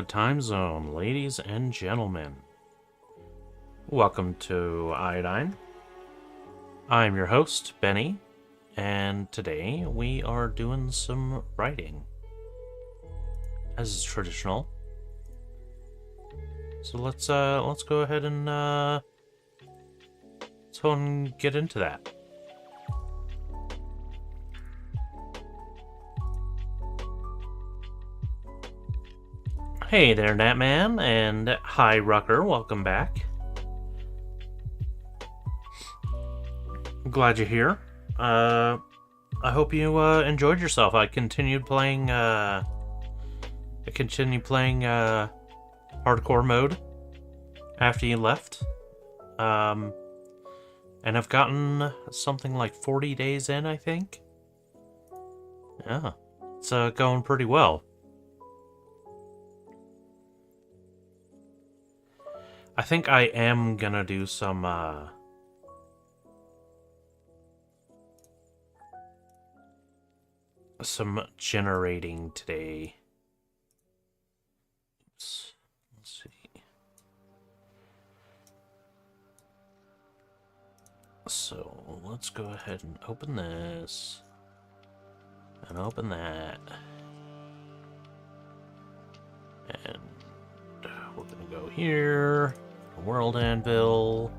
Time zone, ladies and gentlemen. Welcome to Iodine. I'm your host, Benny, and today we are doing some writing, as is traditional. So let's go ahead and get into that. Hey there, Natman, and hi, Rucker. Welcome back. I'm glad you're here. I hope you enjoyed yourself. I continued playing hardcore mode after you left. And I've gotten something like 40 days in, I think. Yeah, it's going pretty well. I think I am gonna do some generating today. Oops. Let's see. So let's go ahead and open this and open that, and we're gonna go here, World Anvil.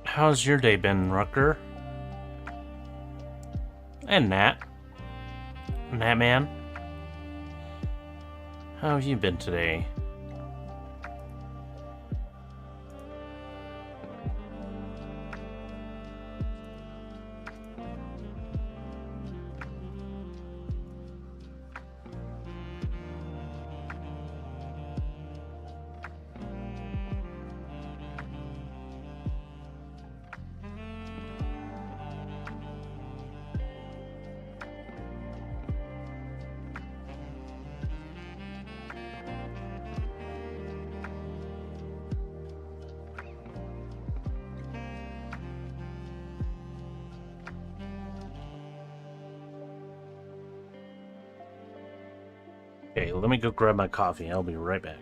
How's your day been, Rucker? And Nat? Nat Man? How have you been today? Okay, let me go grab my coffee. I'll be right back.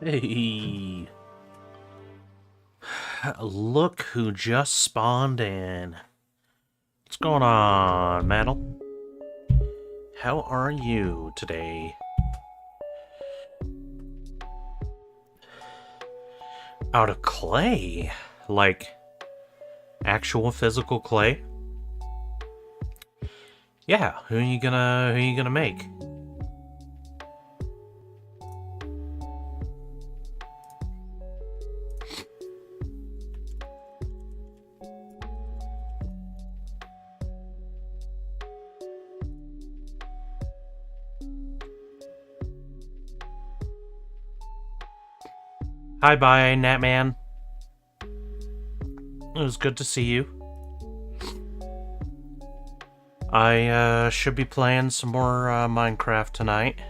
Hey, look who just spawned in. What's going on, Maddle? How are you today? Out of clay? Like actual physical clay? Yeah, who are you gonna make? Hi, bye, Natman. It was good to see you. I should be playing some more Minecraft tonight.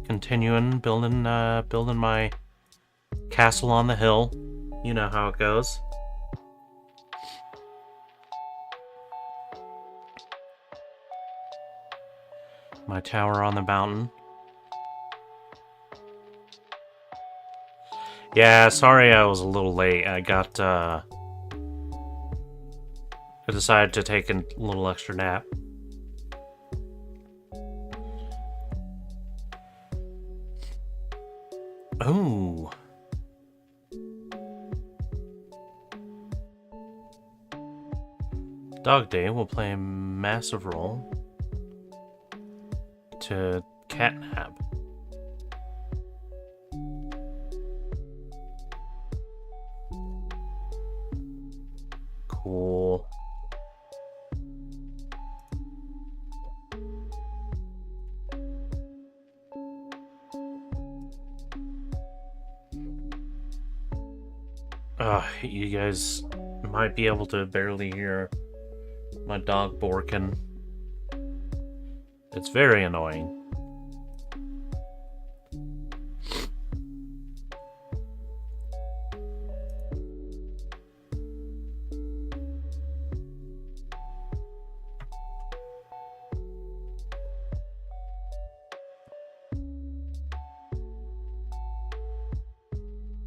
Continuing building my castle on the hill. You know how it goes. My tower on the mountain. Yeah, sorry I was a little late. I decided to take a little extra nap. Ooh. Dog Day will play a massive role to catnap. Cool. You guys might be able to barely hear my dog barking. It's very annoying.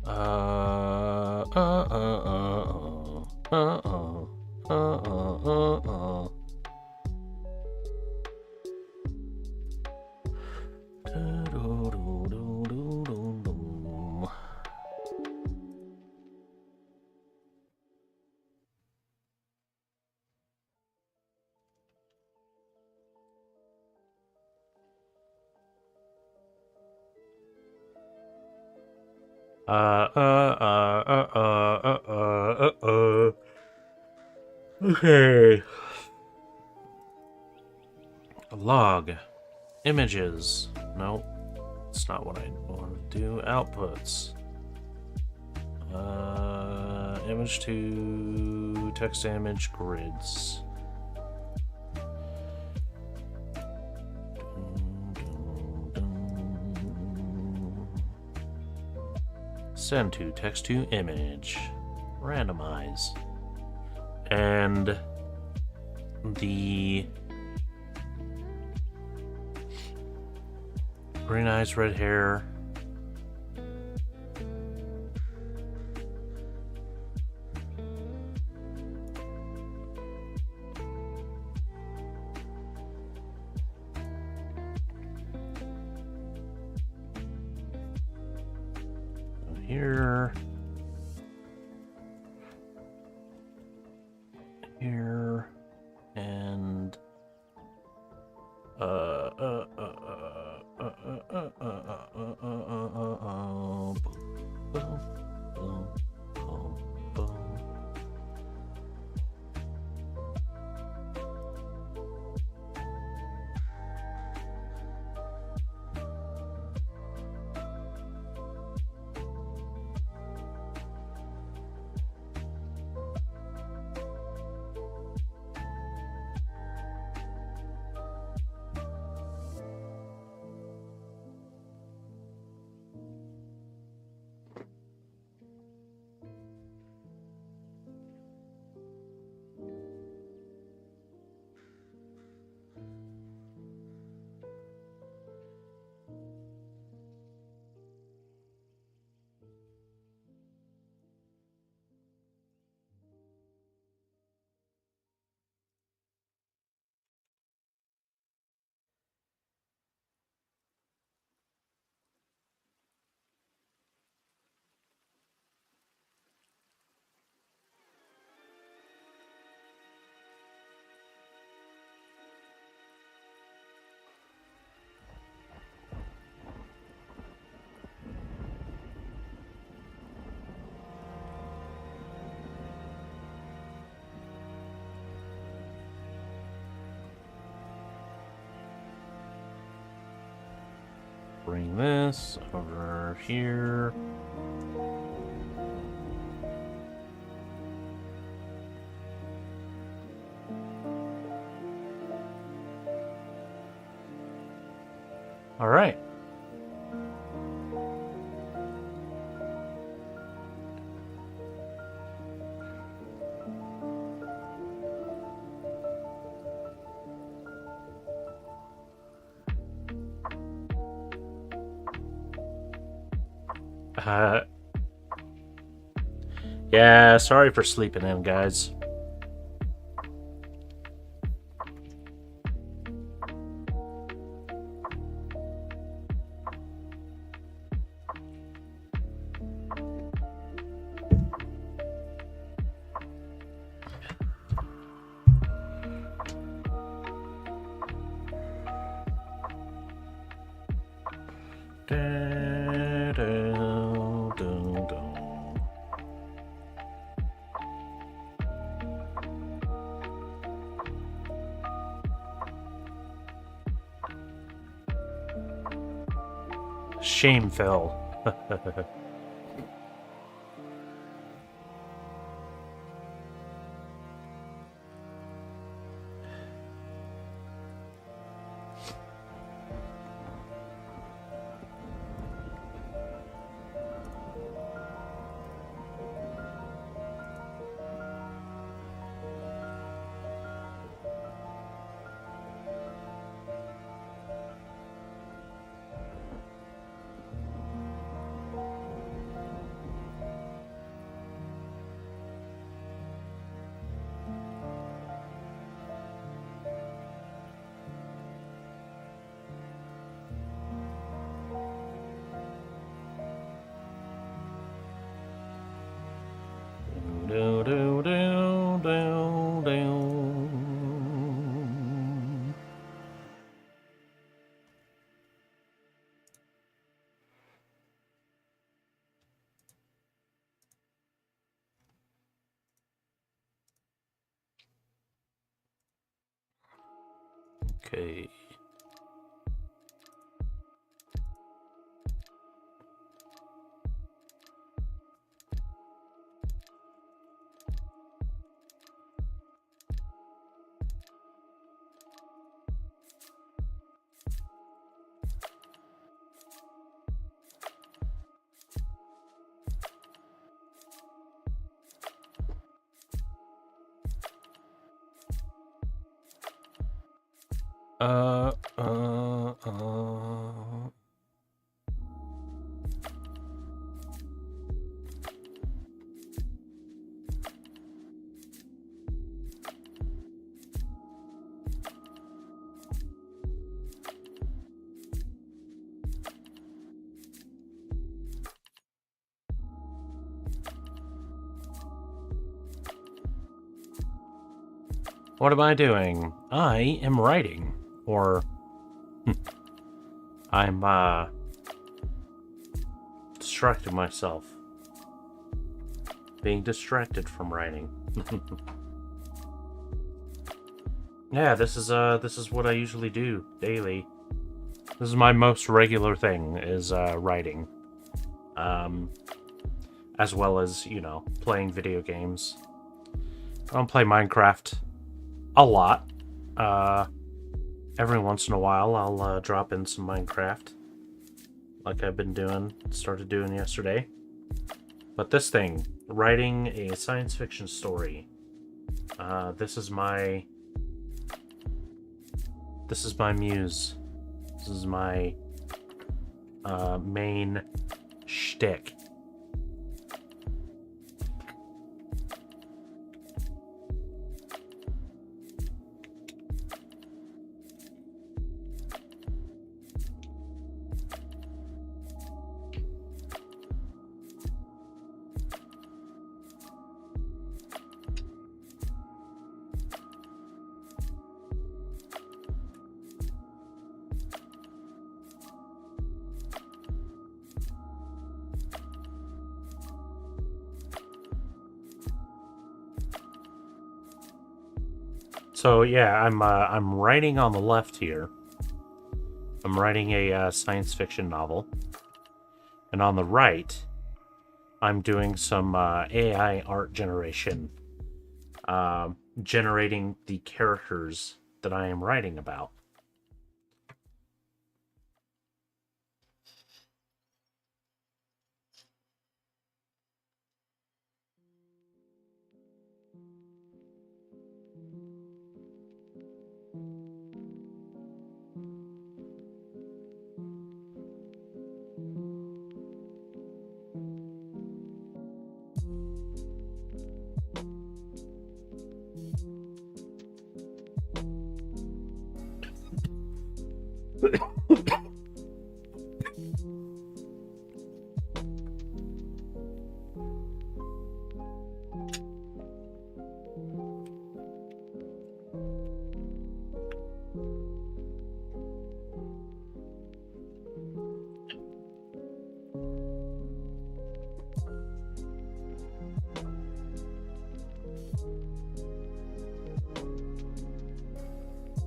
Uh, uh, uh, uh, uh, uh, uh, uh. Okay. Log. Images. Nope. That's not what I want to do. Outputs. Image to text to image grids. Send to text to image. Randomize. And the green eyes, red hair. Here. Here. And bring this over here. All right. Yeah, sorry for sleeping in, guys. Shameful. Okay. Uh. What am I doing? I am writing. Or... I'm, distracting myself. Being distracted from writing. Yeah, this is what I usually do daily. This is my most regular thing, is, writing. As well as, you know, playing video games. I don't play Minecraft a lot. Every once in a while, I'll drop in some Minecraft. Like I've been doing, started doing yesterday. But this thing, writing a science fiction story. This is my muse. This is my main shtick. So yeah, I'm writing on the left here. I'm writing a science fiction novel, and on the right, I'm doing some AI art generation, generating the characters that I am writing about.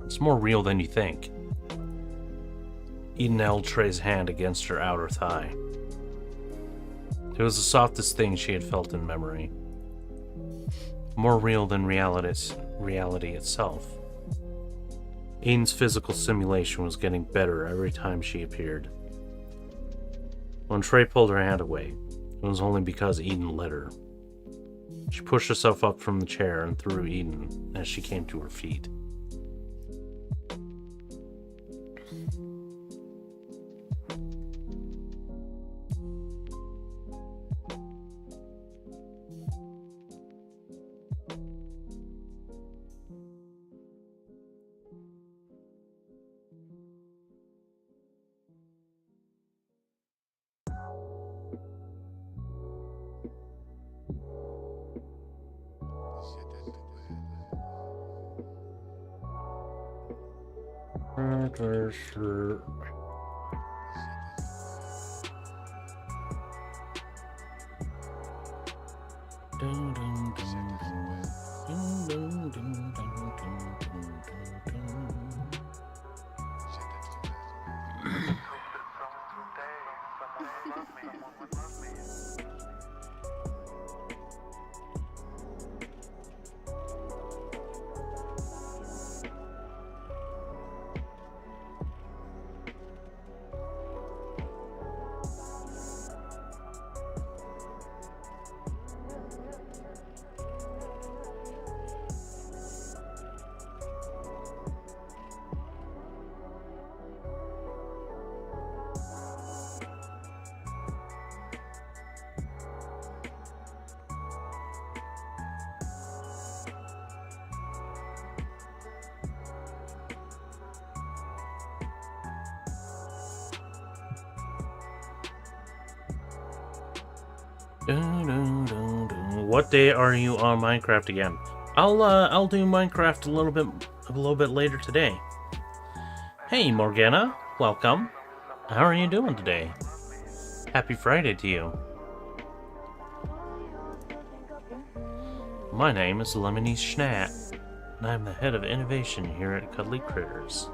It's more real than you think. Eden held Trey's hand against her outer thigh. It was the softest thing she had felt in memory. More real than reality itself. Eden's physical simulation was getting better every time she appeared. When Trey pulled her hand away, it was only because Eden let her. She pushed herself up from the chair and threw Eden as she came to her feet. What day are you on Minecraft again? I'll do Minecraft a little bit later today. Hey Morgana, welcome. How are you doing today? Happy Friday to you. My name is Lemony Schnat, and I'm the head of innovation here at Cuddly Critters.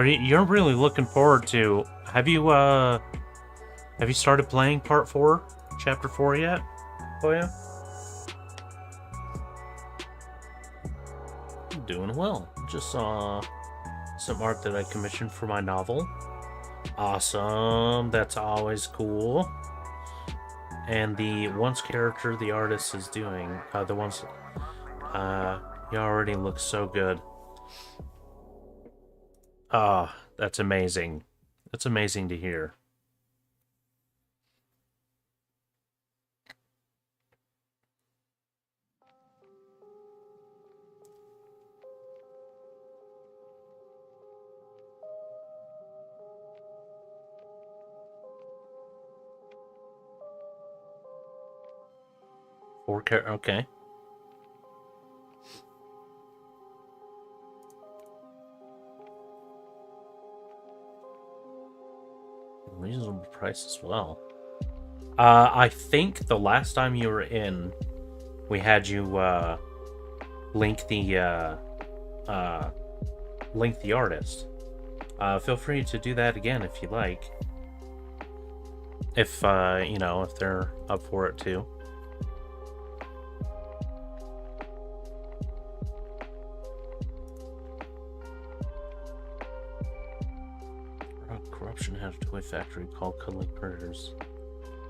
You're really looking forward to... Have you started playing Part 4, Chapter 4 yet, Boya? I'm doing well. Just saw some art that I commissioned for my novel. Awesome. That's always cool. And the once character the artist is doing, he already looks so good. Ah, that's amazing. That's amazing to hear. Okay. Reasonable price as well. I think the last time you were in, we had you link the artist. Feel free to do that again if you like. If if they're up for it too. Corruption had a toy factory called Cuddly Critters,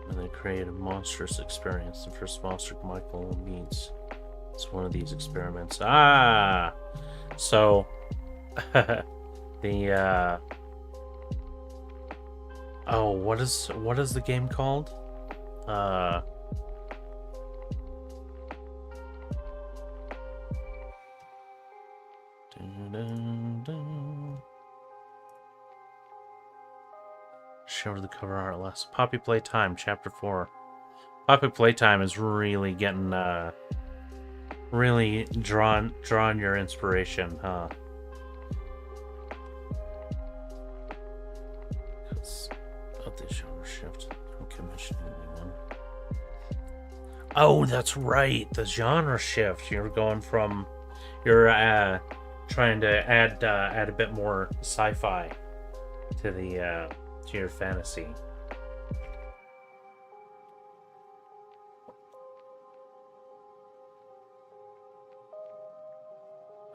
and they created a monstrous experience. The first monster Michael meets. It's one of these experiments. Ah, so the oh, what is the game called? Show the cover art last. Poppy Playtime, Chapter 4. Poppy Playtime is really getting, really drawing your inspiration, huh? About the genre shift. I'm commissioning anyone. Oh, that's right. The genre shift. You're going from, you're trying to add a bit more sci-fi to the to your fantasy. I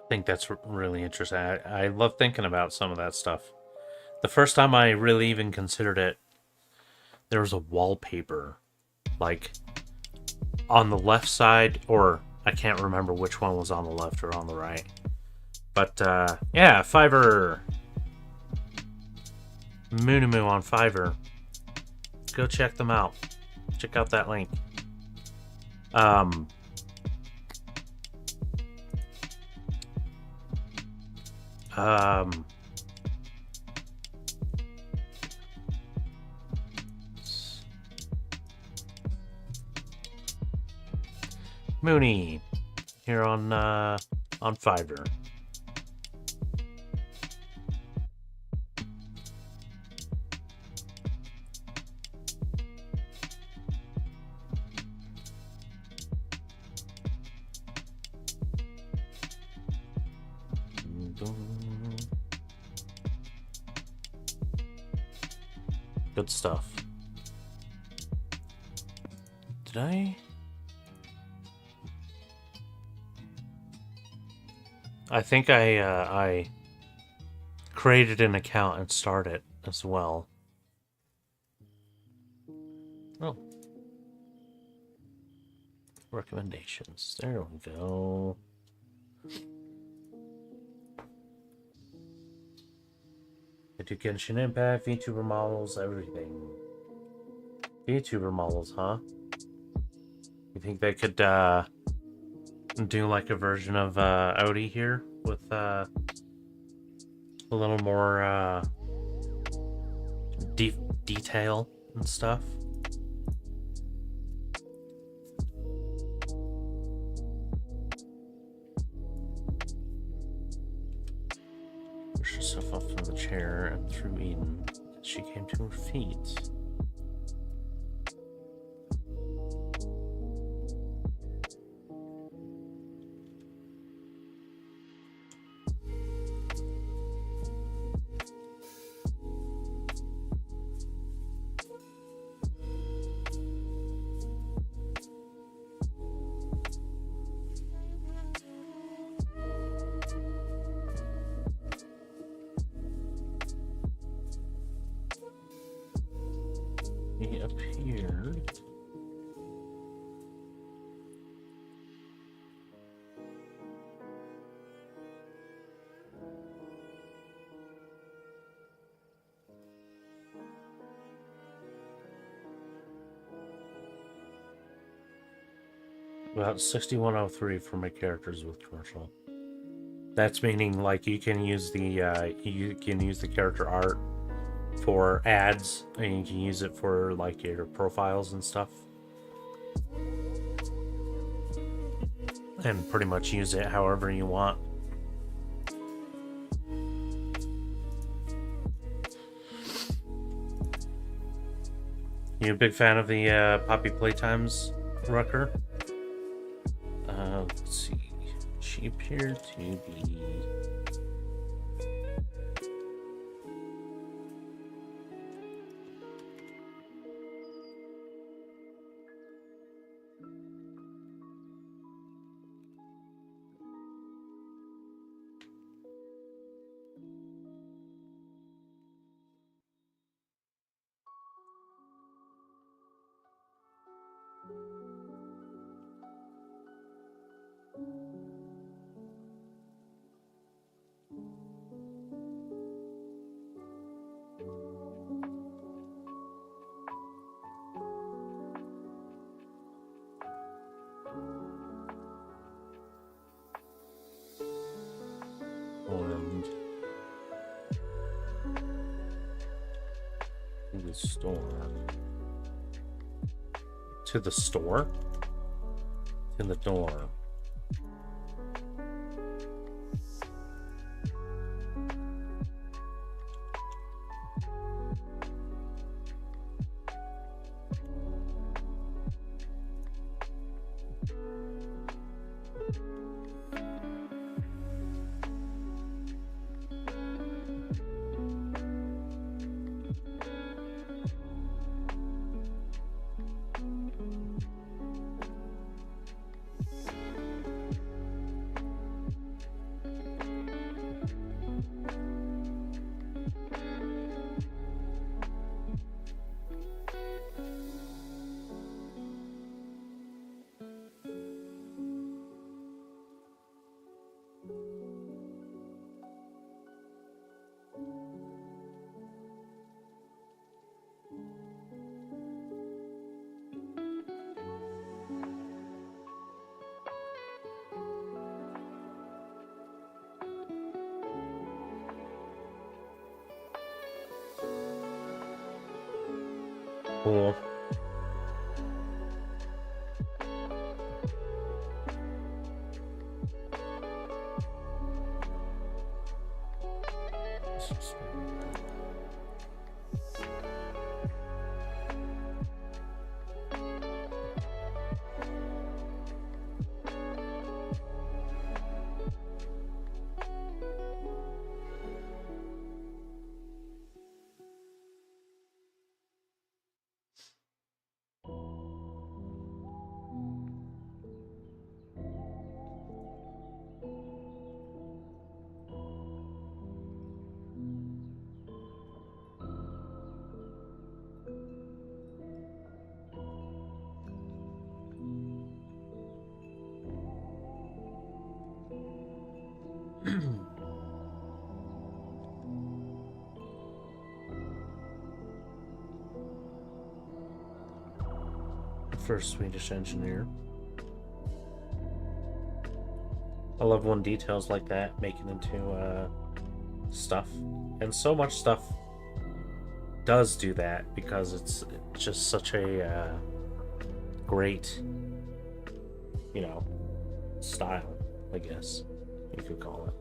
think that's really interesting. I love thinking about some of that stuff. The first time I really even considered it, there was a wallpaper, like, on the left side, or I can't remember which one was on the left or on the right. But, yeah, Fiverr. Moonimoo on Fiverr. Go check them out. Check out that link. Mooney here on Fiverr. Good stuff. Did I think I created an account and started as well. Oh. Recommendations. There we go. I do Genshin Impact, VTuber models, everything. VTuber models, huh? You think they could do like a version of Audi here with a little more detail and stuff? Pushed herself up from the chair and threw Eden. She came to her feet. He appeared. About 6103 for my characters with commercial. That's meaning like you can use the character art for ads, and you can use it for like your profiles and stuff, and pretty much use it however you want. You a big fan of the Poppy Playtimes, Rucker? Let's see. She appeared to be... to the store. To the store? To the door. Cool. for a Swedish engineer. I love when details like that make it into stuff. And so much stuff does do that because it's just such a great, you know, style, I guess you could call it.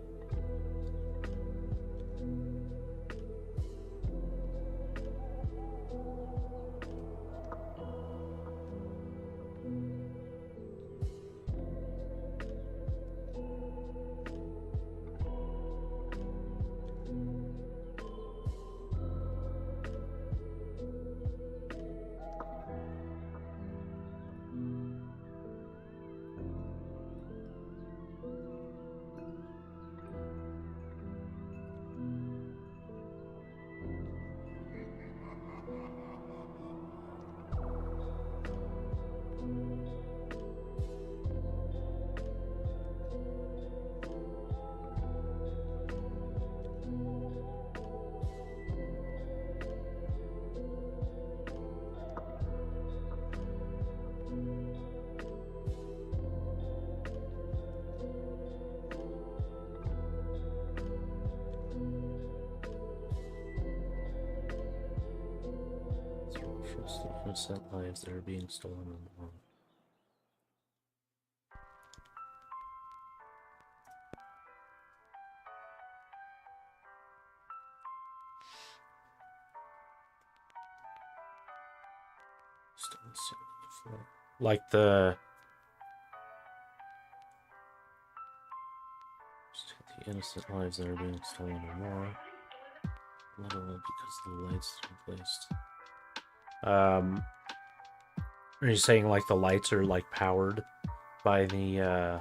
Innocent lives that are being stolen on the run. Like the innocent lives that are being stolen or more. Literally because the lights are placed. Are you saying like the lights are like powered by the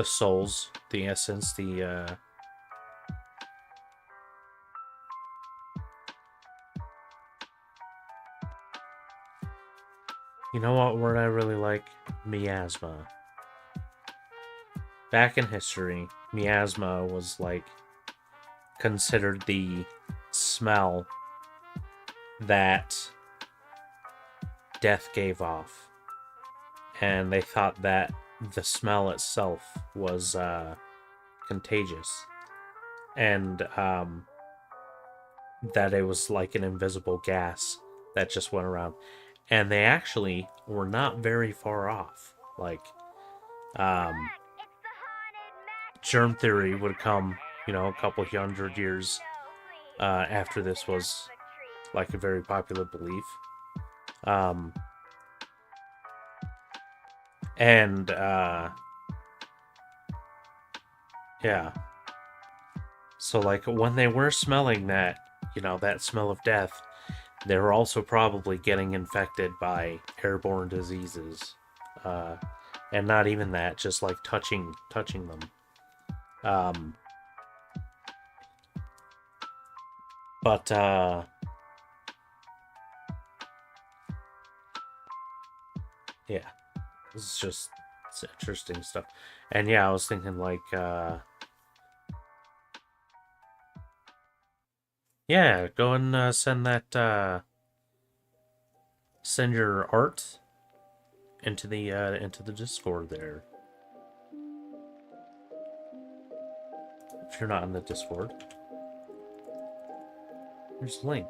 souls, the essence, the You know what word I really like? Miasma. Back in history, miasma was like considered the smell that death gave off. And they thought that the smell itself was contagious. And that it was like an invisible gas that just went around. And they actually were not very far off. Like, germ theory would come, you know, a couple hundred years after this was like a very popular belief. Yeah. So like when they were smelling that, you know, that smell of death, they were also probably getting infected by airborne diseases. And not even that, just like touching them. Yeah, it's interesting stuff. And yeah, I was thinking like, yeah, go and send your art into the Discord there. If you're not in the Discord, here's the link.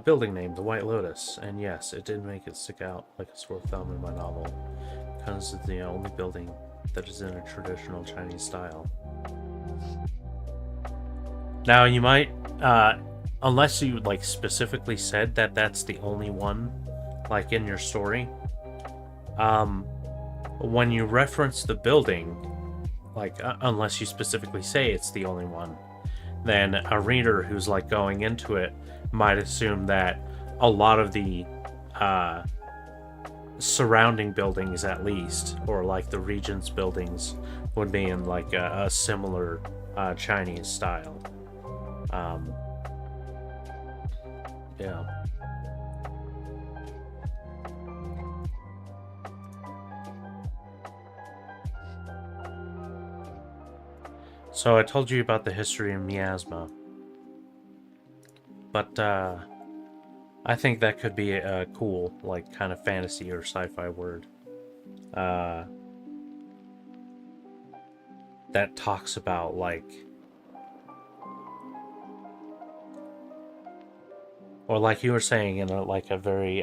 Building name, the White Lotus. And yes, it did make it stick out like a sore thumb in my novel, because it's the only building that is in a traditional Chinese style. Now, you might, unless you, like, specifically said that that's the only one, like, in your story, when you reference the building, like, unless you specifically say it's the only one, then a reader who's, like, going into it might assume that a lot of the, surrounding buildings, at least, or, like, the Regent's buildings, would be in, like, a similar, Chinese style. Yeah. So I told you about the history of miasma. But I think that could be a cool, like, kind of fantasy or sci-fi word. That talks about, like, or like you were saying in a very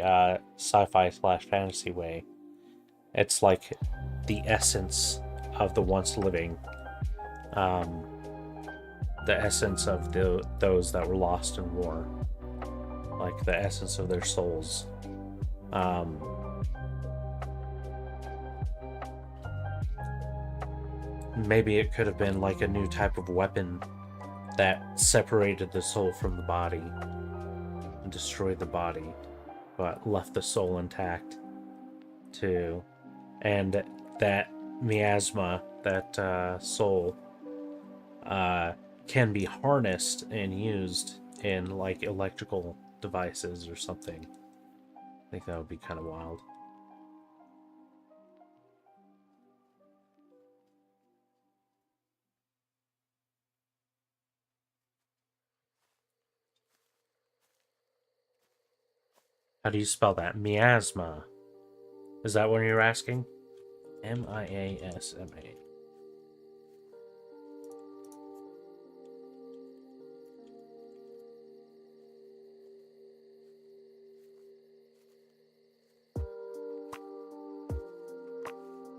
sci-fi slash fantasy way. It's like the essence of the once living, the essence of those that were lost in war, like the essence of their souls. Maybe it could have been like a new type of weapon that separated the soul from the body and destroyed the body, but left the soul intact too. And that miasma, that soul, can be harnessed and used in like electrical devices or something. I think that would be kind of wild. How do you spell that? Miasma. Is that what you're asking? M-I-A-S-M-A.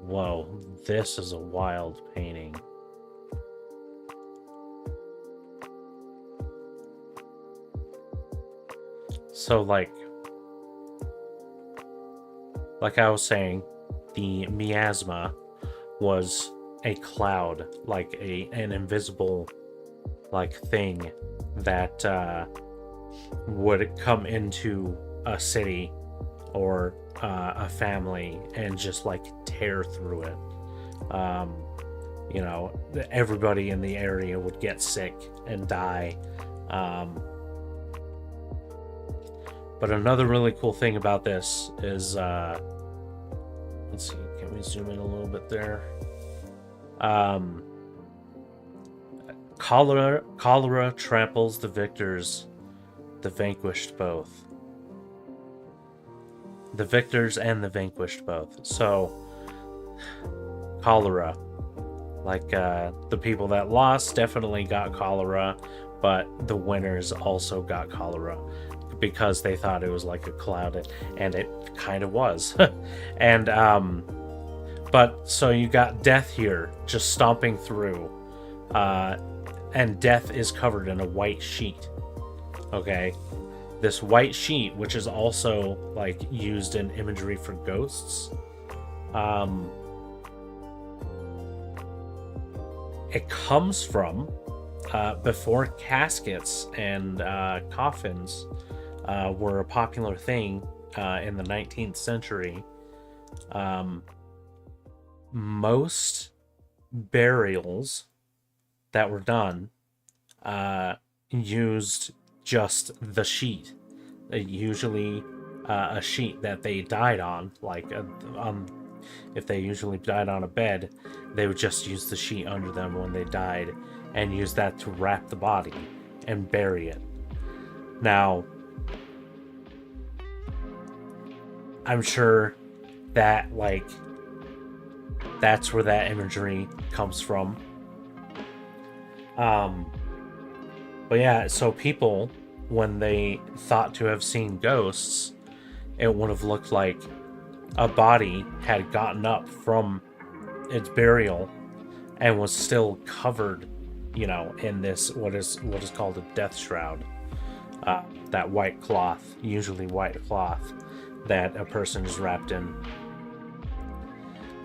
Whoa, this is a wild painting. So, like I was saying, the miasma was a cloud, like an invisible, like, thing that would come into a city or a family and just like tear through it. You know, everybody in the area would get sick and die. But another really cool thing about this is, let's see, can we zoom in a little bit there? Cholera tramples the victors, the vanquished both. The victors and the vanquished both. So, cholera. Like, the people that lost definitely got cholera, but the winners also got cholera because they thought it was like a cloud, and it kind of was. And, but, so you got death here, just stomping through, and death is covered in a white sheet, okay? This white sheet, which is also, like, used in imagery for ghosts, it comes from, before caskets and coffins were a popular thing in the 19th century, most burials that were done used just the sheet. Usually a sheet that they died on, like if they usually died on a bed, they would just use the sheet under them when they died and use that to wrap the body and bury it. Now, I'm sure that, like, that's where that imagery comes from. But yeah, so people, when they thought to have seen ghosts, it would have looked like a body had gotten up from its burial and was still covered, you know, in this what is called a death shroud. That white cloth, usually white cloth, that a person is wrapped in.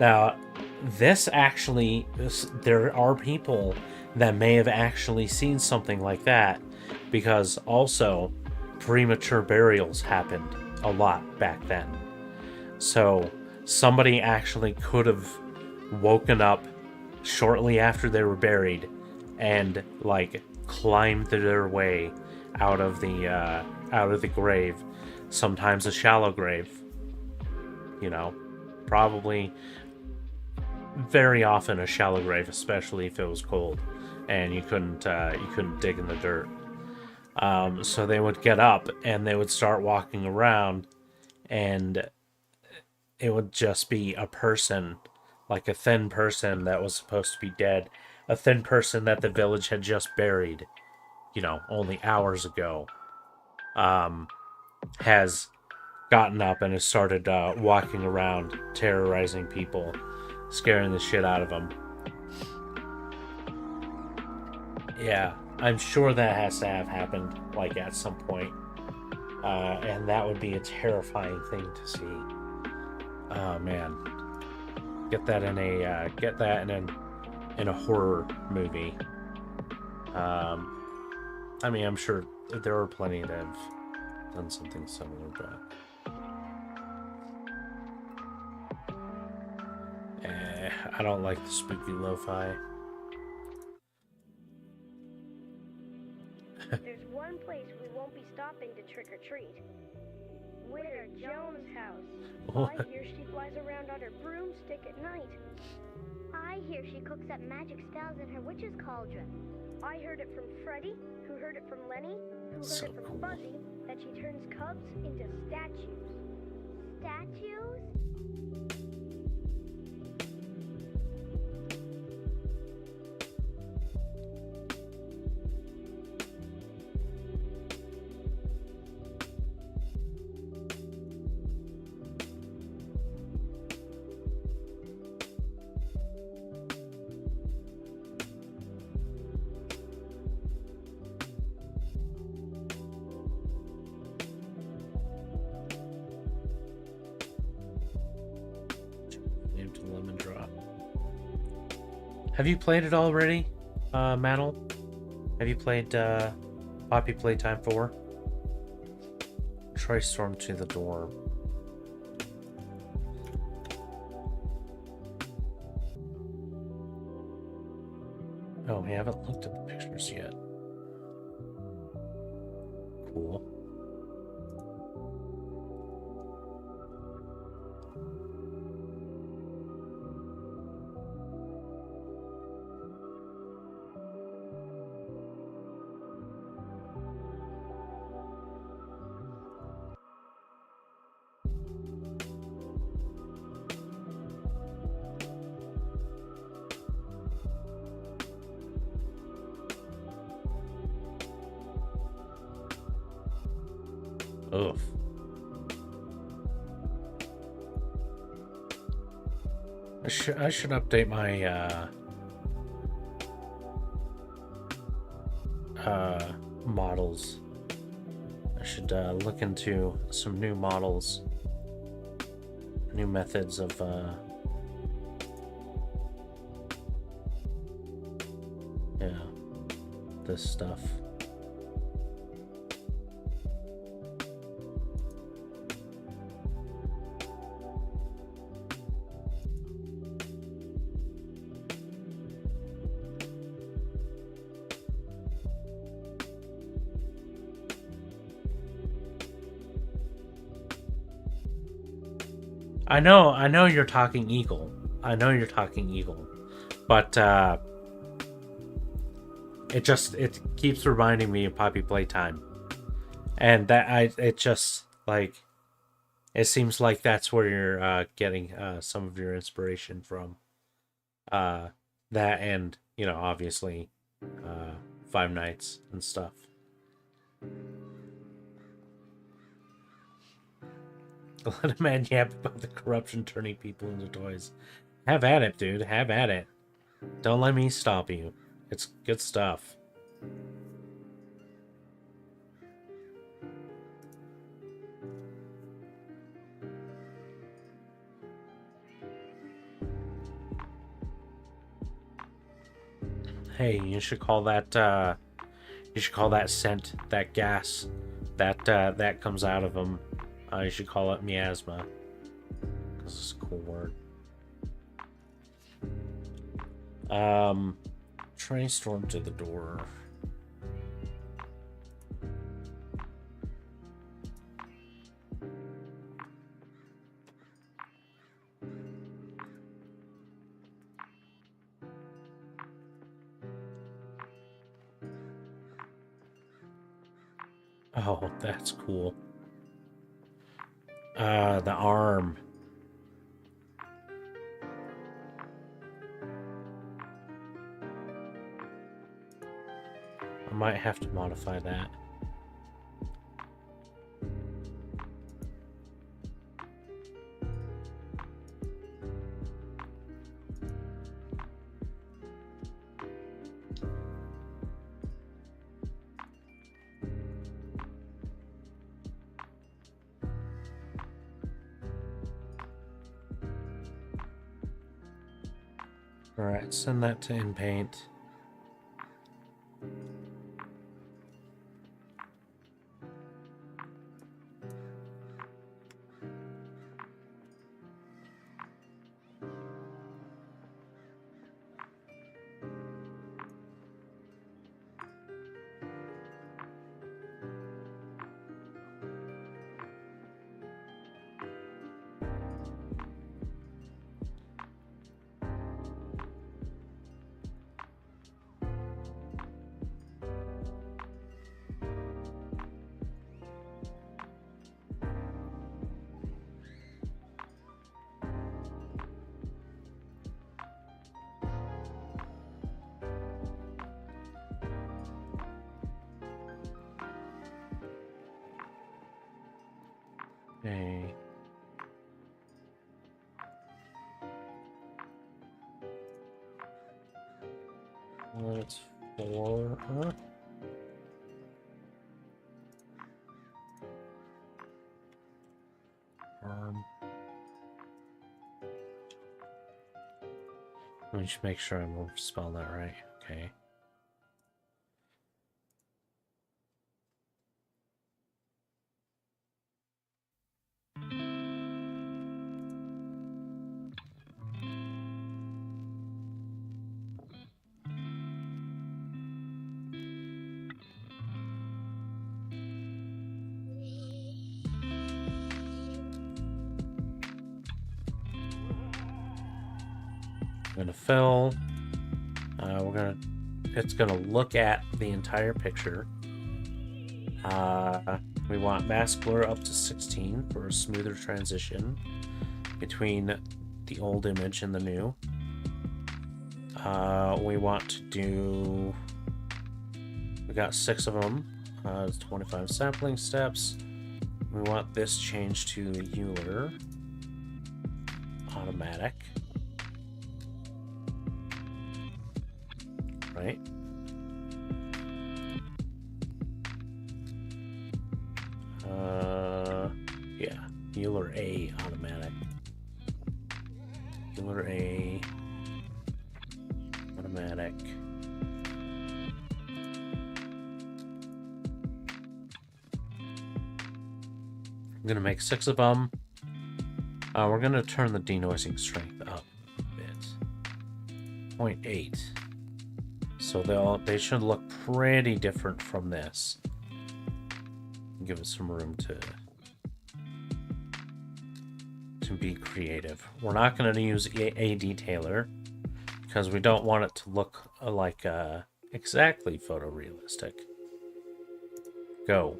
Now, this actually, there are people that may have actually seen something like that, because also premature burials happened a lot back then. So somebody actually could have woken up shortly after they were buried and, like, climbed their way out of the grave. Sometimes a shallow grave, you know, probably very often a shallow grave, especially if it was cold and you couldn't dig in the dirt. So they would get up and they would start walking around, and it would just be a person, like a thin person that was supposed to be dead, a thin person that the village had just buried, only hours ago, has gotten up and has started walking around, terrorizing people, scaring the shit out of them. Yeah, I'm sure that has to have happened, like, at some point. And that would be a terrifying thing to see. Oh, man. Get that in a horror movie. I mean, I'm sure there are plenty that have done something similar, but I don't like the spooky lo-fi. There's one place we won't be stopping to trick or treat. Widow Jones' house. What? I hear she flies around on her broomstick at night. I hear she cooks up magic spells in her witch's cauldron. I heard it from Freddy, who heard it from Lenny, who heard So it from cool. Fuzzy, that she turns cubs into statues. Statues? Named Lemon Drop. Have you played it already, Mantle? Have you played Poppy Playtime 4? Try Storm to the Door. Oh, we haven't looked at the pictures yet. Cool. Oof. I should update my models. I should look into some new models, new methods of yeah, this stuff. I know you're talking Eagle. I know you're talking Eagle. But it keeps reminding me of Poppy Playtime. And it just like it seems like that's where you're getting some of your inspiration from. That and, obviously Five Nights and stuff. Let a man yap about the corruption turning people into toys. Have at it, dude. Have at it. Don't let me stop you. It's good stuff. Hey, you should call that scent, that gas, that comes out of them. You should call it miasma. Because it's a cool word. Train storm to the door. Oh, that's cool. The arm. I might have to modify that. Alright, send that to InPaint. Okay. That's 4. Let me just make sure I'm spelling that right. Okay. I'm gonna fill. It's gonna look at the entire picture. We want mask blur up to 16 for a smoother transition between the old image and the new. We want to do. We got 6 of them. 25 sampling steps. We want this changed to Euler automatic. Right? Yeah, Euler A automatic. Euler A automatic. I'm gonna make 6 of them. We're gonna turn the denoising strength up a bit. 0.8. So they should look pretty different from this. Give us some room to be creative. We're not going to use a detailer because we don't want it to look like exactly photorealistic. Go.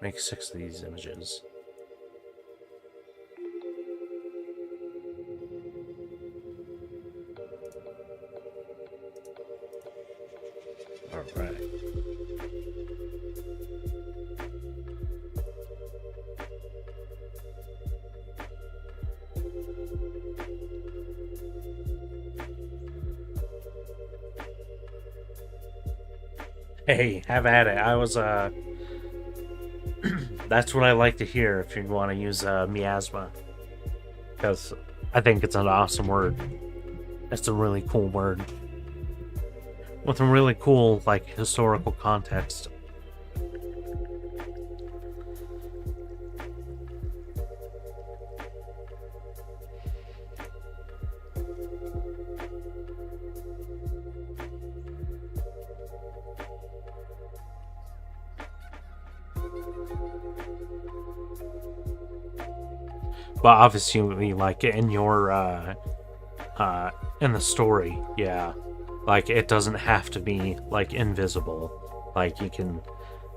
Make 6 of these images. Alright. Hey, have at it. I was, that's what I like to hear if you want to use, miasma. Because I think it's an awesome word. It's a really cool word. With a really cool, like, historical context. But obviously, like, in your, in the story, yeah. Like, it doesn't have to be, like, invisible. Like, you can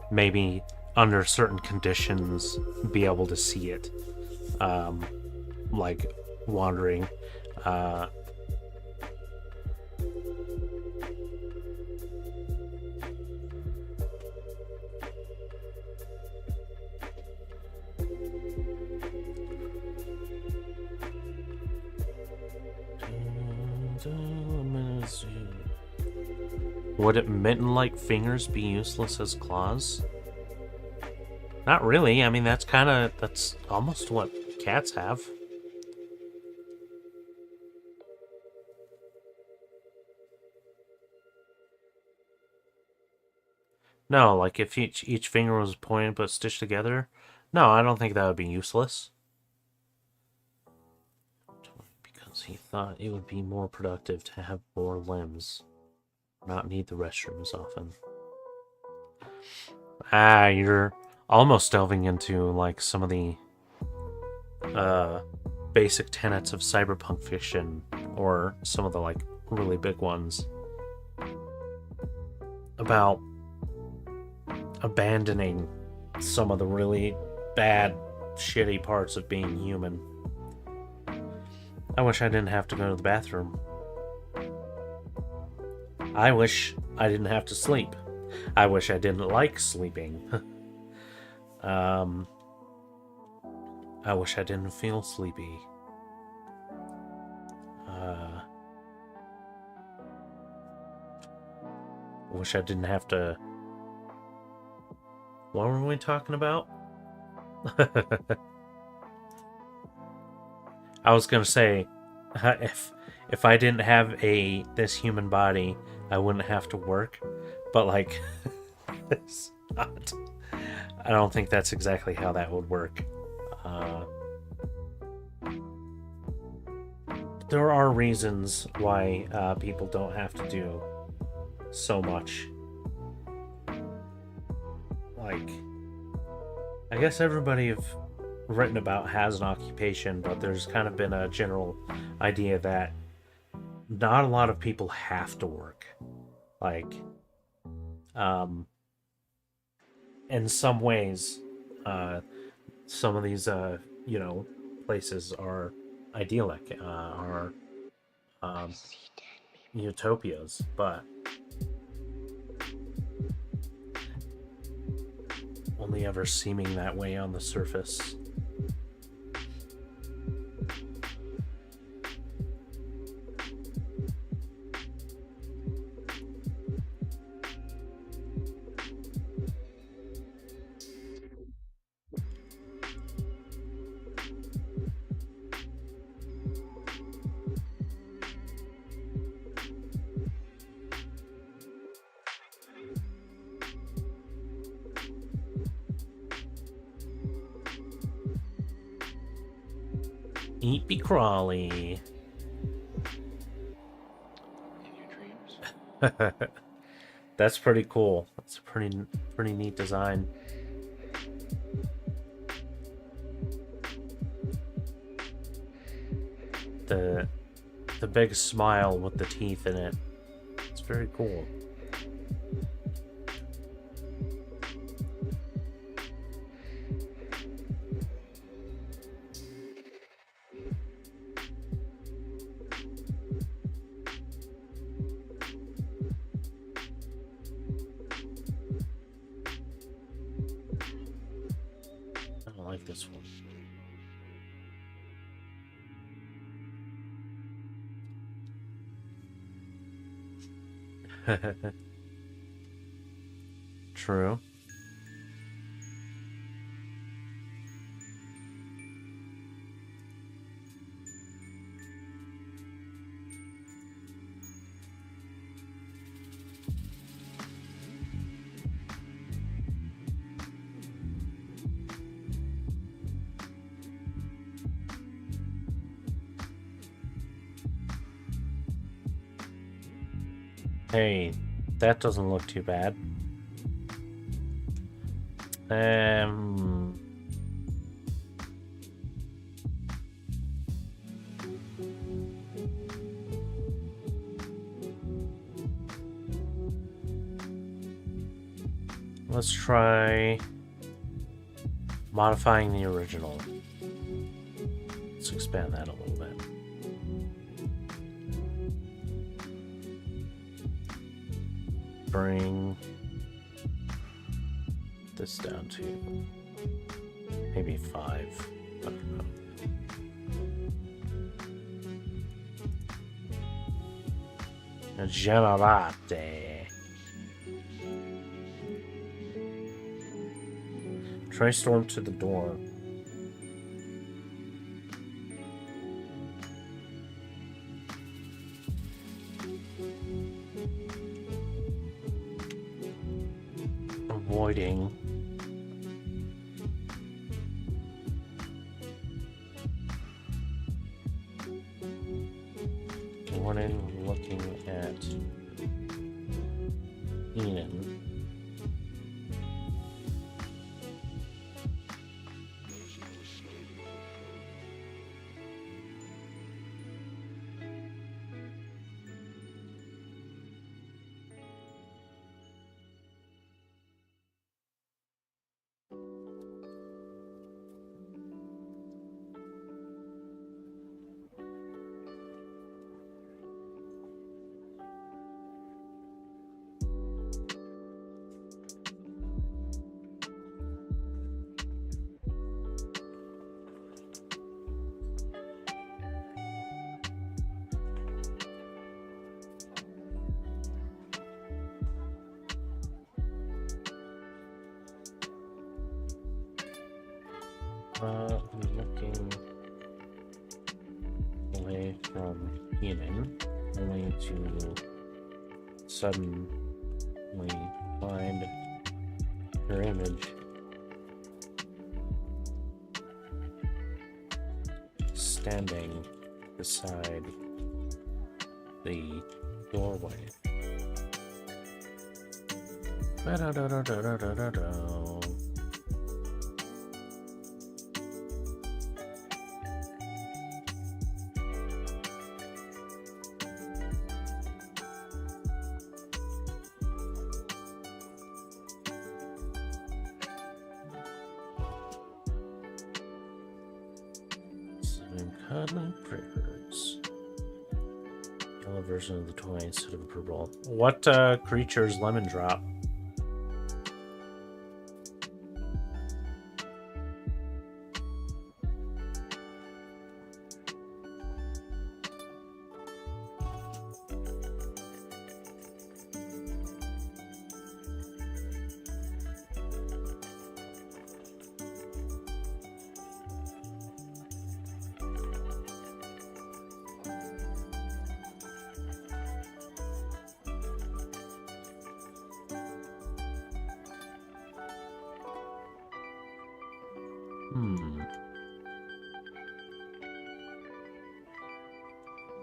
maybe under certain conditions, be able to see it, like wandering. Would it mitten-like fingers be useless as claws? Not really. I mean, that's almost what cats have. No, like if each finger was pointed but stitched together. No, I don't think that would be useless. Because he thought it would be more productive to have more limbs. Not need the restroom as often. Ah, you're almost delving into like some of the basic tenets of cyberpunk fiction, or some of the like really big ones about abandoning some of the really bad, shitty parts of being human. I wish I didn't have to go to the bathroom. I wish I didn't have to sleep. I wish I didn't like sleeping. I wish I didn't feel sleepy. I wish I didn't have to... What were we talking about? I was gonna say, if I didn't have this human body, I wouldn't have to work. But like, it's not. I don't think that's exactly how that would work. There are reasons why people don't have to do so much. Like, I guess everybody I've written about has an occupation, but there's kind of been a general idea that not a lot of people have to work. Like, in some ways, some of these, places are idyllic, are utopias, but only ever seeming that way on the surface. Eat be crawly. In your dreams. That's pretty cool. That's a pretty neat design. The big smile with the teeth in it. It's very cool. I don't like this one. True. Hey, that doesn't look too bad. Let's try Modifying the original. Let's expand that a little bit. Bring this down to maybe 5. I don't know. Gemabate. Try storm to the door. Avoiding. Warning, looking at Enon. Looking away from Enon, only to suddenly find her image standing beside the doorway. Da-da-da-da-da-da-da-da. Cuddling critters. Yellow version of the toy instead of a purple. What creature's lemon drop?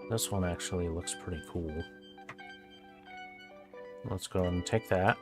This one actually looks pretty cool. Let's go and take that.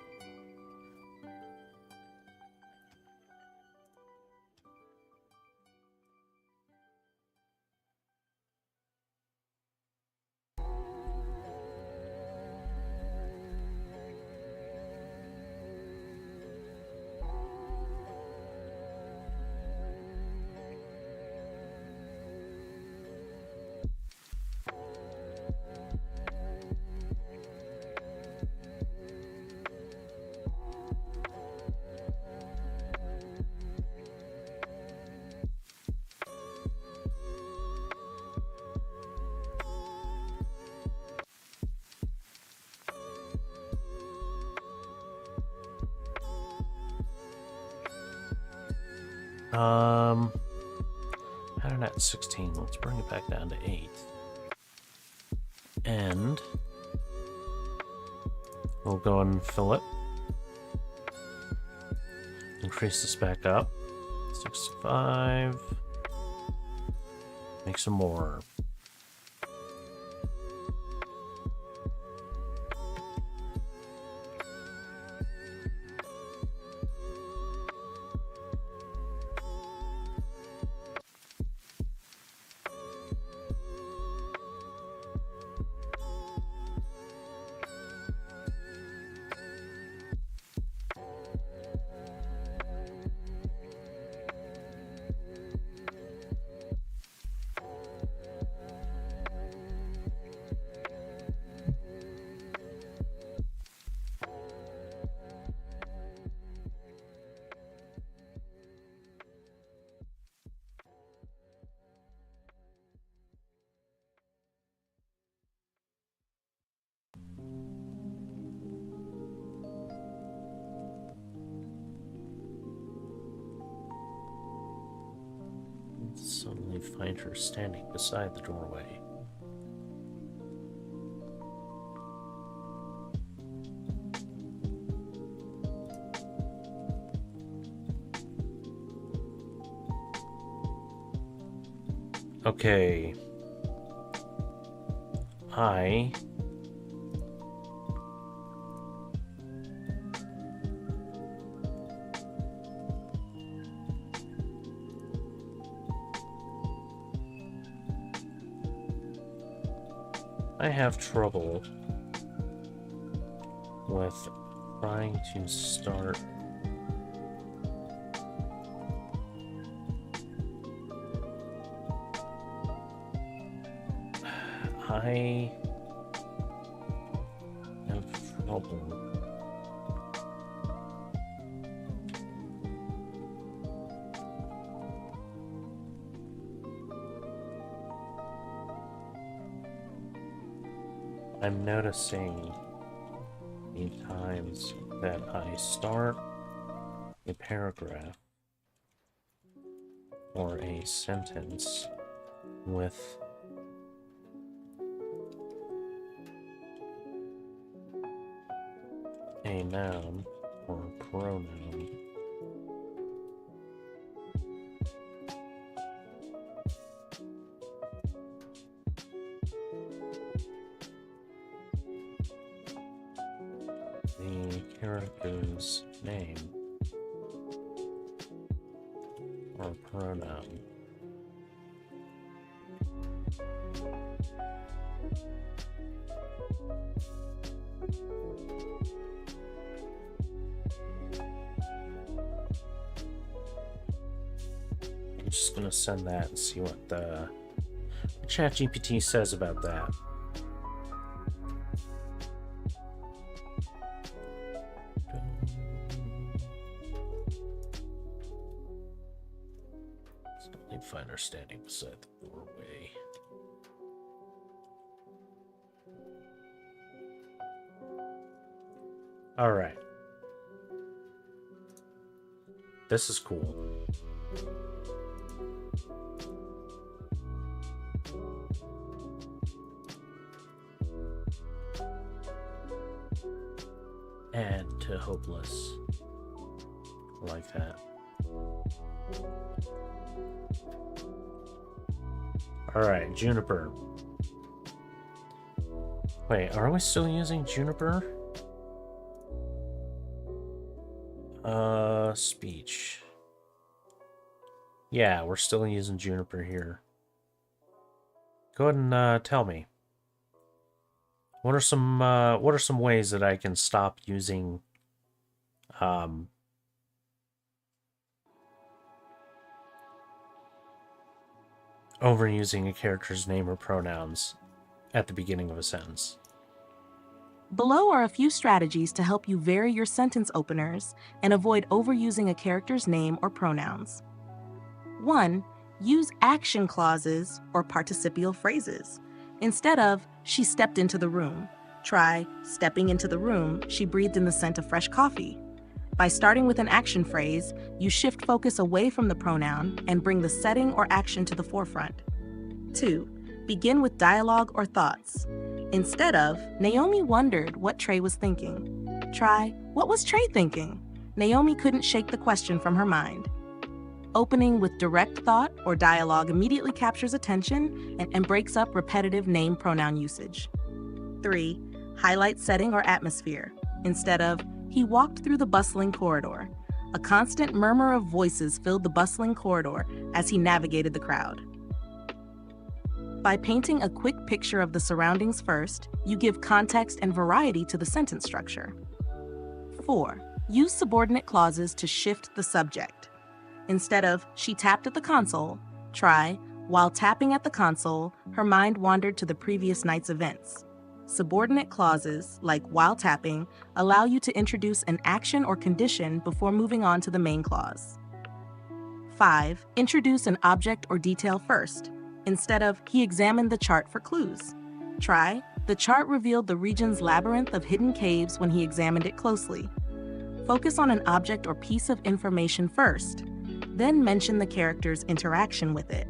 Had it at 16. Let's bring it back down to 8. And we'll go and fill it. Increase this back up. 65. Make some more. Suddenly find her standing beside the doorway. Okay. I have trouble with trying to start I have trouble I'm noticing the times that I start a paragraph or a sentence with a noun or a pronoun. The character's name or pronoun. I'm just gonna send that and see what the ChatGPT says about that. Find her standing beside the doorway. All right. This is cool. Add to hopeless. Like that. Alright, Juniper. Wait, are we still using Juniper? Speech. Yeah, we're still using Juniper here. Go ahead and tell me. What are some ways that I can stop using overusing a character's name or pronouns at the beginning of a sentence? Below are a few strategies to help you vary your sentence openers and avoid overusing a character's name or pronouns. 1. Use action clauses or participial phrases. Instead of, she stepped into the room, try, stepping into the room, she breathed in the scent of fresh coffee. By starting with an action phrase, you shift focus away from the pronoun and bring the setting or action to the forefront. 2. Begin with dialogue or thoughts. Instead of, Naomi wondered what Trey was thinking. Try, what was Trey thinking? Naomi couldn't shake the question from her mind. Opening with direct thought or dialogue immediately captures attention and breaks up repetitive name-pronoun usage. 3. Highlight setting or atmosphere. Instead of, he walked through the bustling corridor. A constant murmur of voices filled the bustling corridor as he navigated the crowd. By painting a quick picture of the surroundings first, you give context and variety to the sentence structure. 4. Use subordinate clauses to shift the subject. Instead of, she tapped at the console, try, while tapping at the console, her mind wandered to the previous night's events. Subordinate clauses, like while tapping, allow you to introduce an action or condition before moving on to the main clause. 5. Introduce an object or detail first. Instead of, he examined the chart for clues. Try, the chart revealed the region's labyrinth of hidden caves when he examined it closely. Focus on an object or piece of information first. Then mention the character's interaction with it.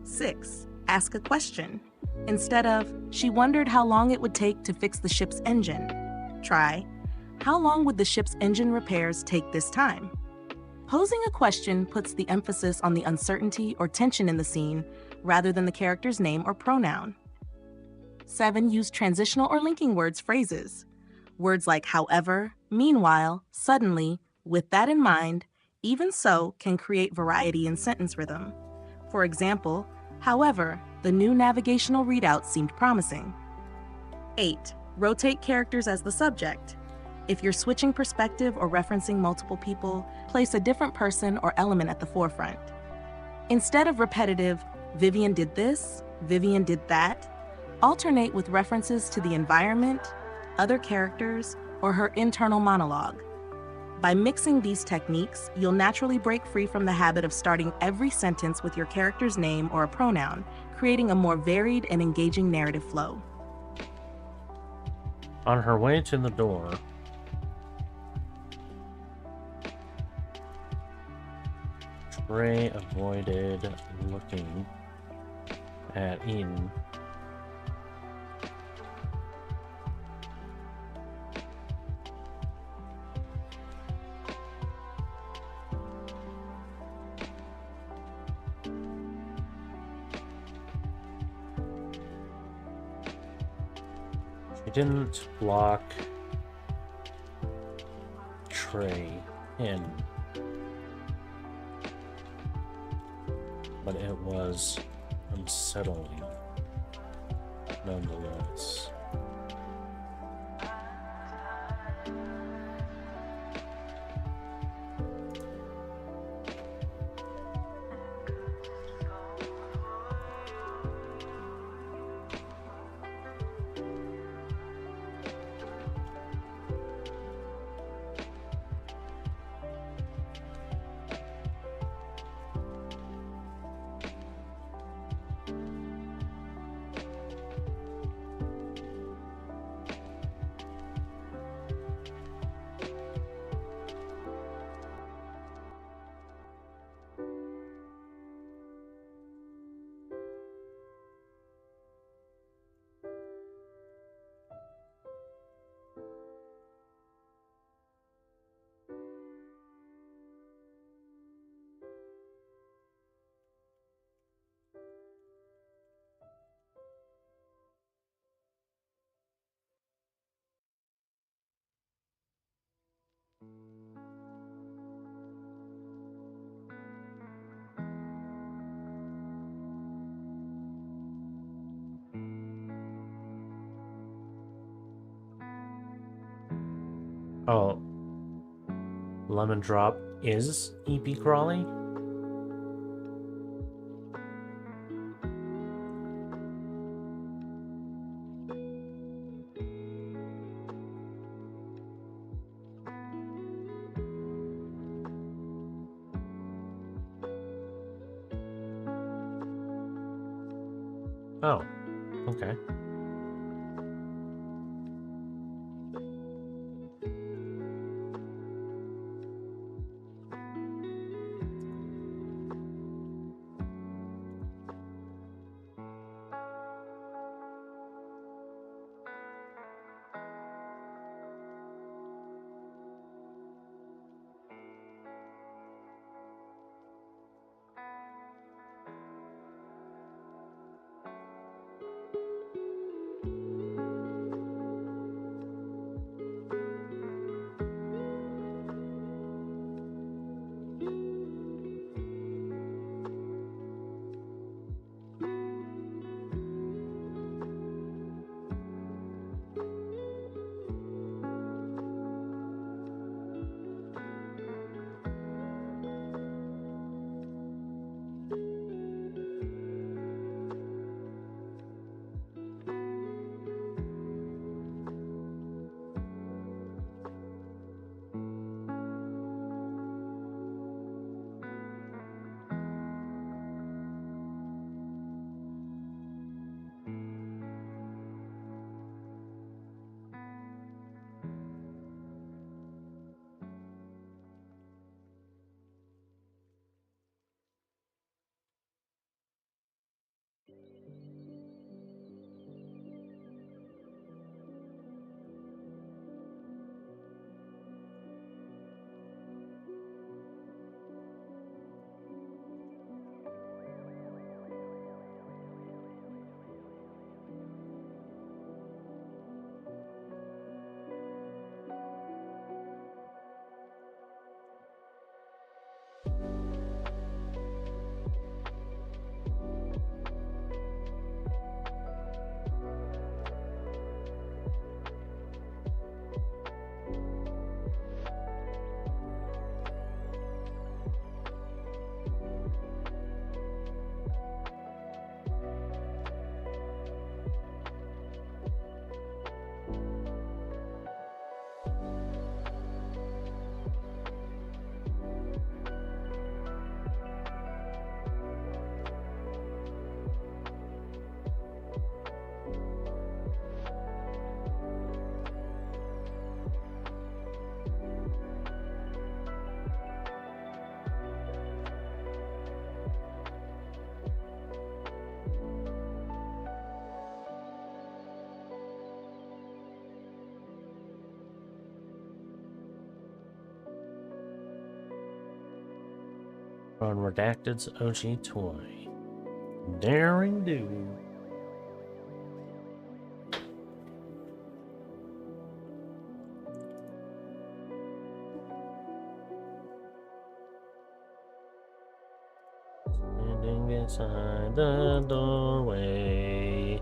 6. Ask a question. Instead of, "She wondered how long it would take to fix the ship's engine," try, "How long would the ship's engine repairs take this time?" Posing a question puts the emphasis on the uncertainty or tension in the scene rather than the character's name or pronoun. 7. Use transitional or linking phrases. Words like however, meanwhile, suddenly, with that in mind, even so can create variety in sentence rhythm. For example, however, the new navigational readout seemed promising. 8. Rotate characters as the subject. If you're switching perspective or referencing multiple people, place a different person or element at the forefront. Instead of repetitive, "Vivian did this," "Vivian did that," alternate with references to the environment, other characters, or her internal monologue. By mixing these techniques, you'll naturally break free from the habit of starting every sentence with your character's name or a pronoun, creating a more varied and engaging narrative flow. On her way to the door, Trey avoided looking at Eden. She didn't block Trey in, but it was unsettling nonetheless. Oh, Lemon Drop is E.P. Crawley? Oh, okay. On Redacted's OG toy. Daring do. Standing inside the doorway.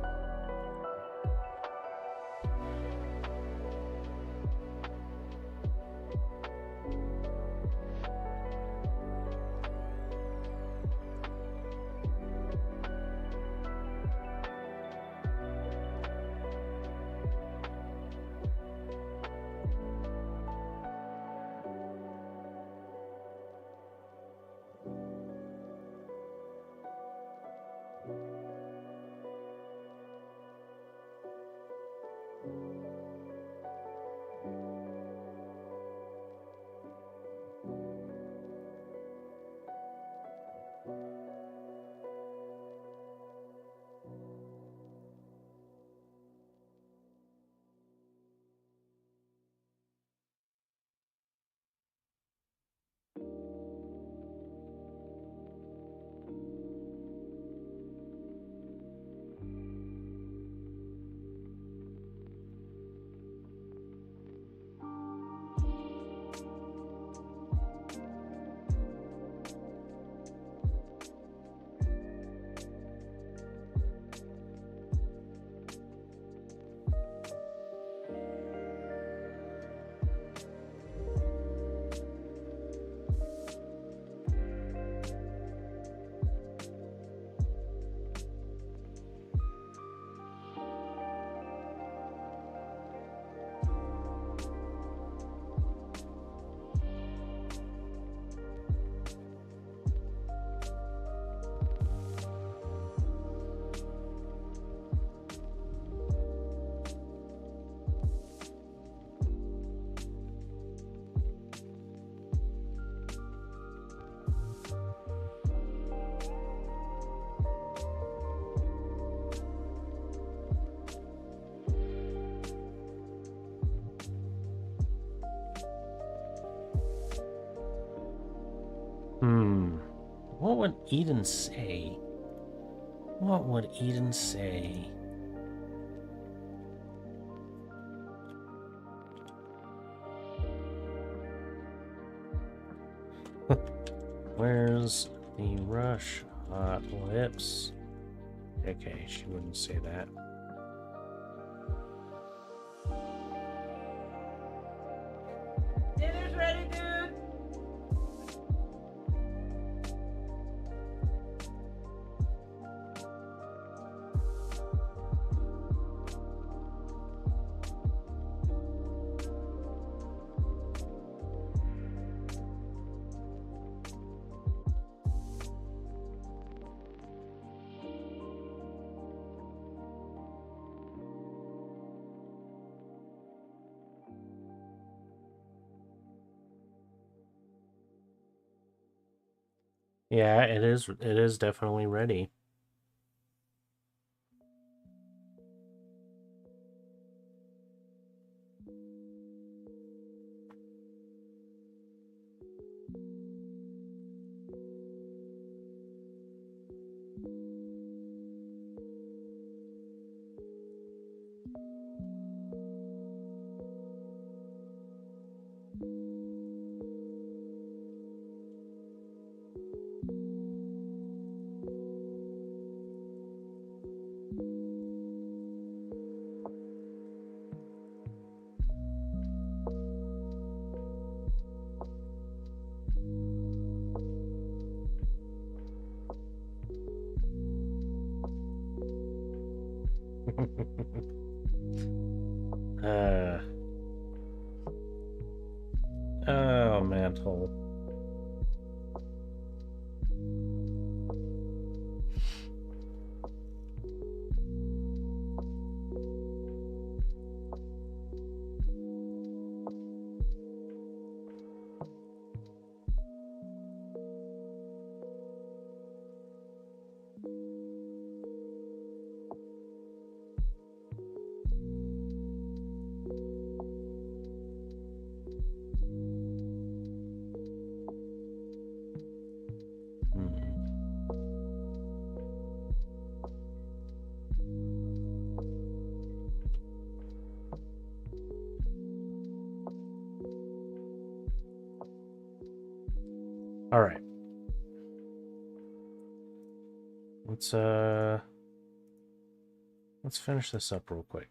What would Eden say? What would Eden say? Where's the rush hot lips? Okay, she wouldn't say that. Dinner's ready, dude. Yeah, it is. It is definitely ready. Oh, mantle. Alright. Let's finish this up real quick.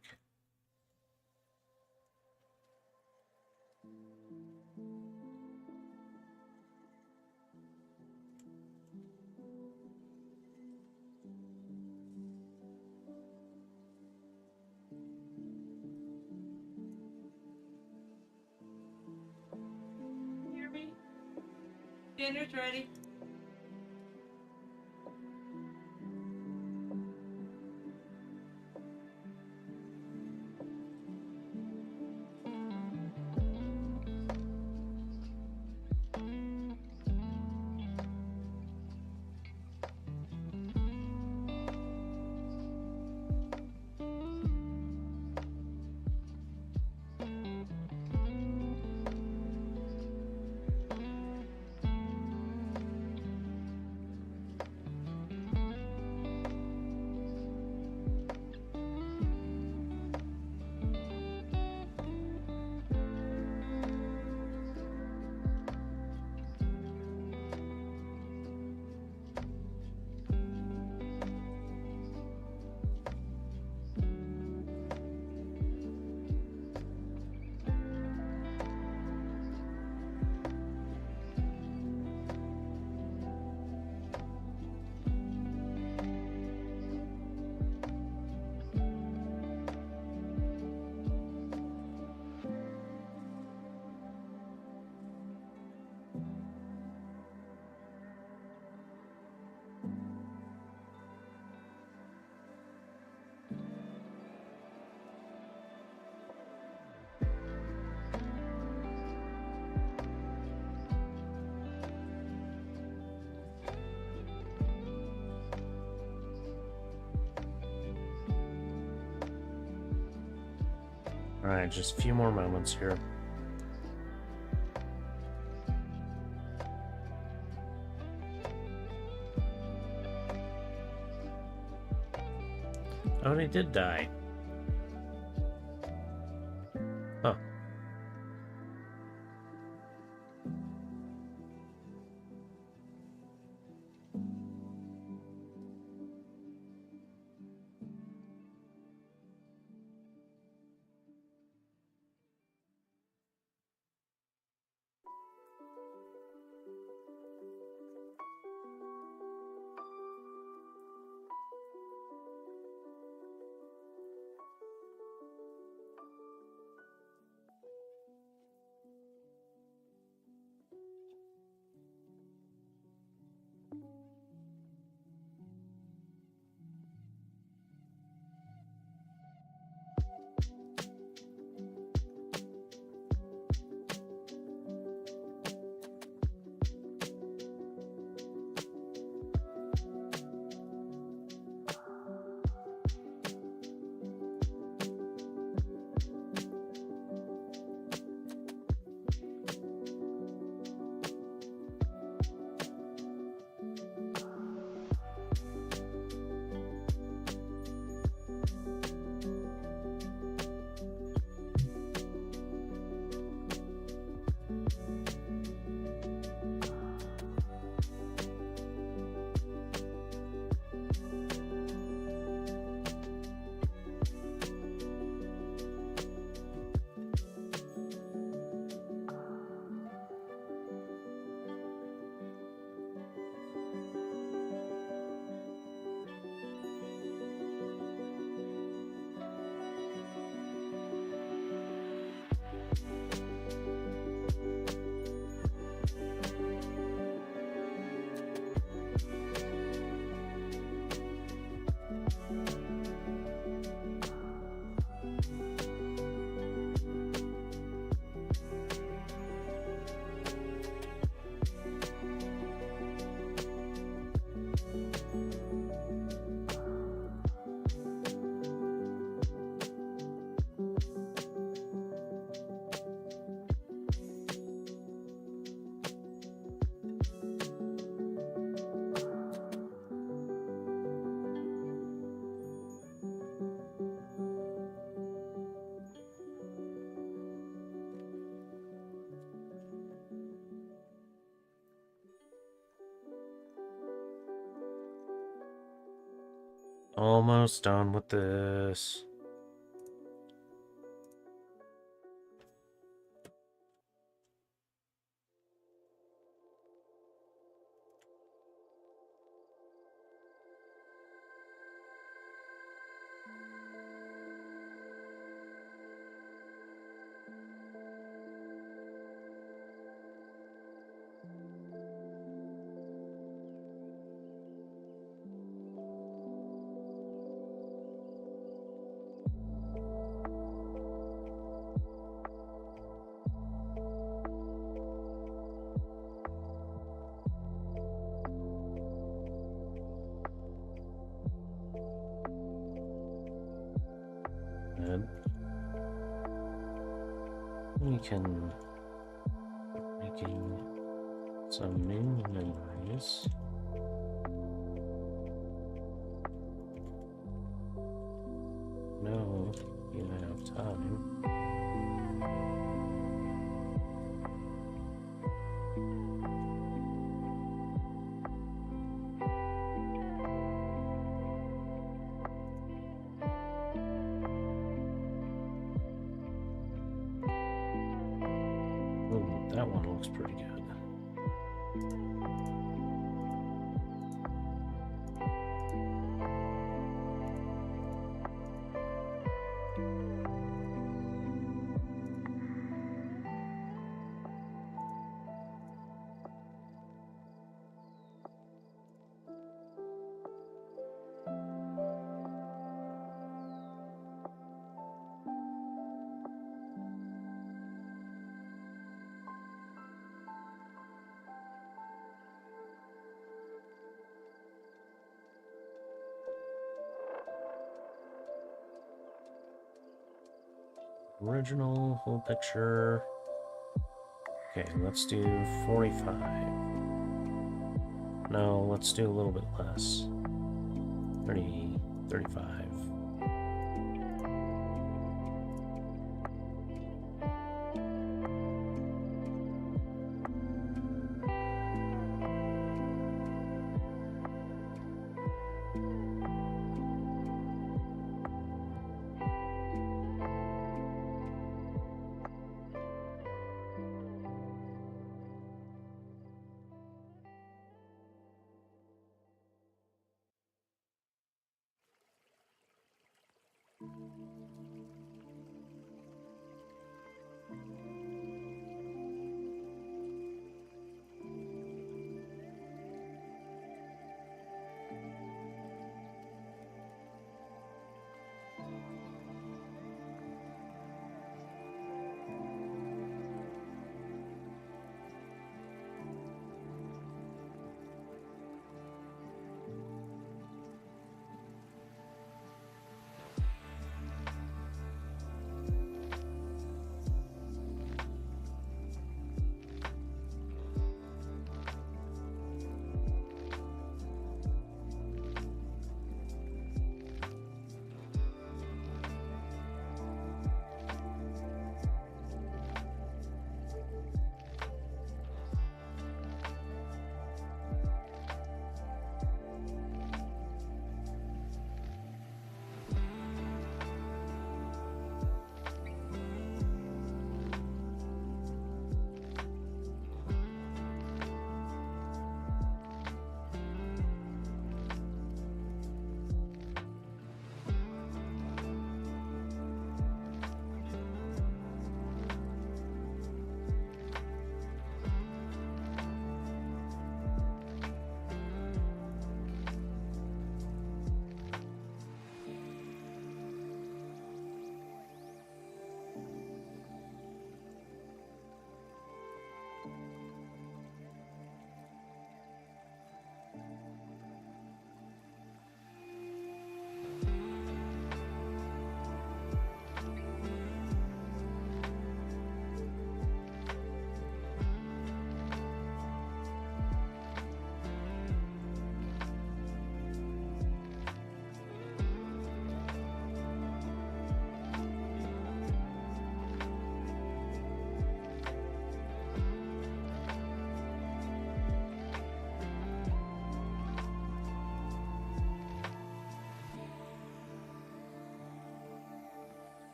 Hear me? Dinner's ready. Alright, just a few more moments here. Oh, and he did die. Huh. Almost done with this. Good. We can making some new memories. No, you have time. Ooh, that one looks pretty good. Original whole picture. Okay, let's do 45. No, let's do a little bit less. 30, 35.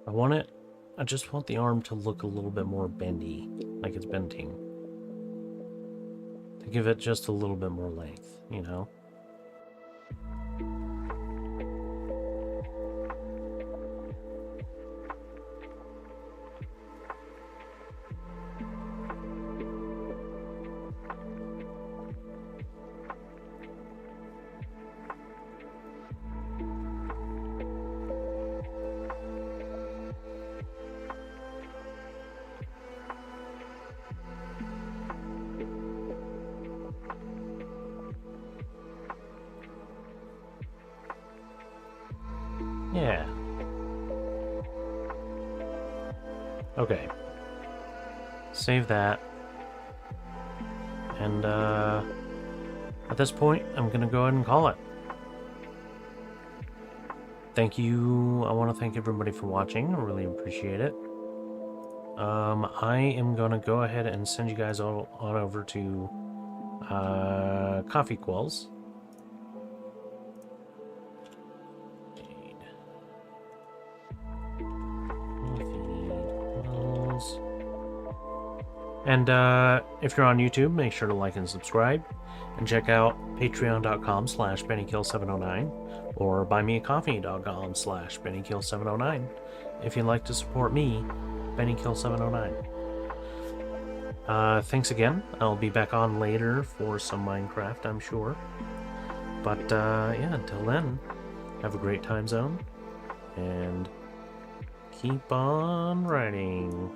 I just want the arm to look a little bit more bendy, like it's bending. To give it just a little bit more length, you know? Yeah. Okay. Save that. And, at this point, I'm gonna go ahead and call it. Thank you. I want to thank everybody for watching. I really appreciate it. I am gonna go ahead and send you guys all on over to, Coffee Quells. And if you're on YouTube, make sure to like and subscribe. And check out patreon.com/BennyKill709 or buymeacoffee.com/BennyKill709 if you'd like to support me, BennyKill709. Thanks again. I'll be back on later for some Minecraft, I'm sure. But yeah, until then, have a great time zone and keep on writing.